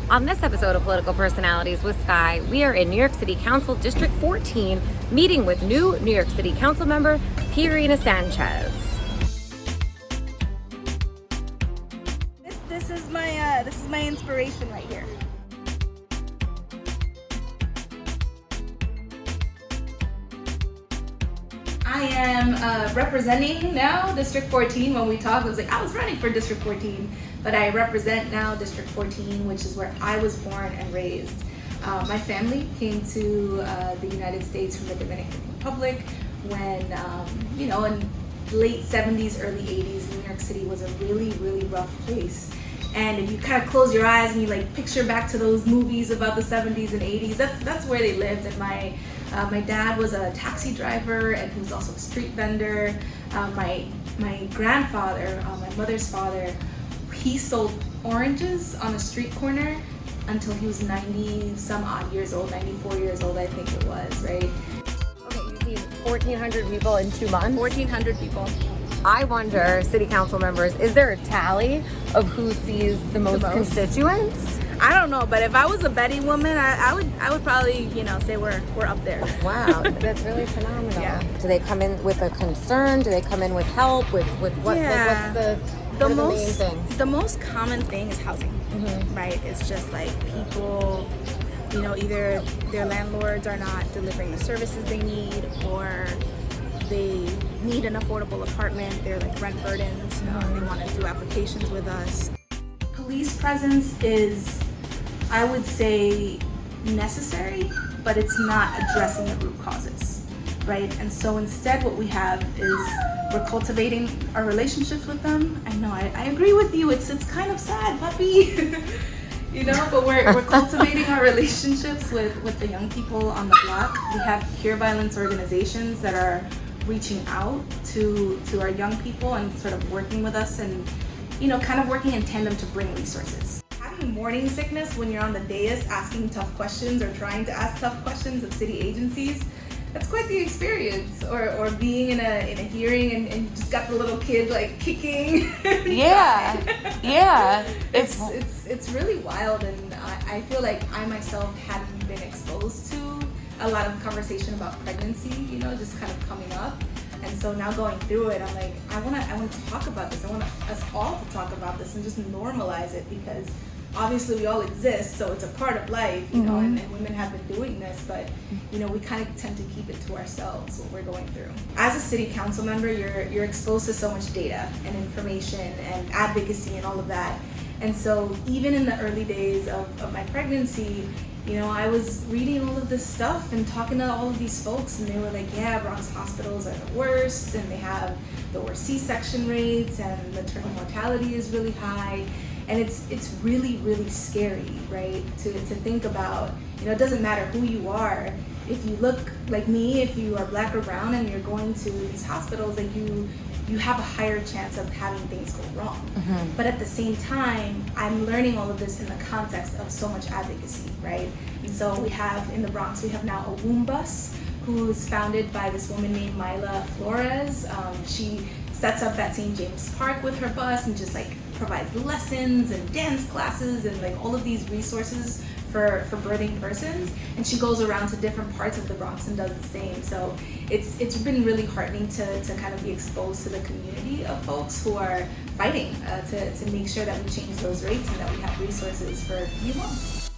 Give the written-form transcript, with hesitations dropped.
On this episode of Political Personalities with Skye, we are in New York City Council District 14, meeting with new New York City Council member Pierina Sanchez. This is my inspiration right here. I am representing now District 14. When we talked, I was like, I was running for District 14, but I represent now District 14, which is where I was born and raised. My family came to the United States from the Dominican Republic when, in late 70s, early 80s, New York City was a really, really rough place. And if you kind of close your eyes and you like picture back to those movies about the 70s and 80s, that's where they lived. And my dad was a taxi driver, and he was also a street vendor. My grandfather, my mother's father, he sold oranges on a street corner until he was 90 some odd years old, 94 years old, I think it was, right? Okay, you see 1,400 people in 2 months? 1,400 people. I wonder, city council members, is there a tally of who sees the most constituents? I don't know, but if I was a Betty woman, I would probably, say we're up there. Wow, that's really phenomenal. Yeah. Do they come in with a concern? Do they come in with help? With what? Yeah. Like, what are the main things? The most common thing is housing, right? It's just like people, either their landlords are not delivering the services they need, or they need an affordable apartment. They're like rent burdened. They want to do applications with us. Police presence is, I would say, necessary, but it's not addressing the root causes, right? And so instead what we have is we're cultivating our relationships with them. I know, I agree with you. It's kind of sad, puppy. But we're cultivating our relationships with the young people on the block. We have peer violence organizations that are reaching out to our young people and sort of working with us and kind of working in tandem to bring resources. Having morning sickness when you're on the dais asking tough questions or trying to ask tough questions of city agencies, that's quite the experience. Or being in a hearing and you just got the little kid like kicking. Yeah. It's really wild, and I feel like I myself hadn't been exposed to a lot of conversation about pregnancy, just kind of coming up. And so now going through it, I'm like, I want to talk about this. I want us all to talk about this and just normalize it, because obviously we all exist, so it's a part of life, and women have been doing this, but we kind of tend to keep it to ourselves, what we're going through. As a city council member, you're exposed to so much data and information and advocacy and all of that. And so even in the early days of my pregnancy, I was reading all of this stuff and talking to all of these folks, and they were like, yeah, Bronx hospitals are the worst, and they have the worst C-section rates, and maternal mortality is really high. And it's really, really scary, right? To think about, it doesn't matter who you are. If you look like me, if you are black or brown and you're going to these hospitals, like you have a higher chance of having things go wrong. But at the same time, I'm learning all of this in the context of so much advocacy, right? And so we have, in the Bronx, we have now a womb bus, who's founded by this woman named Myla Flores. She sets up at St. James Park with her bus and just like provides lessons and dance classes and like all of these resources for birthing persons, and she goes around to different parts of the Bronx and does the same. So it's been really heartening to kind of be exposed to the community of folks who are fighting to make sure that we change those rates and that we have resources for newborns.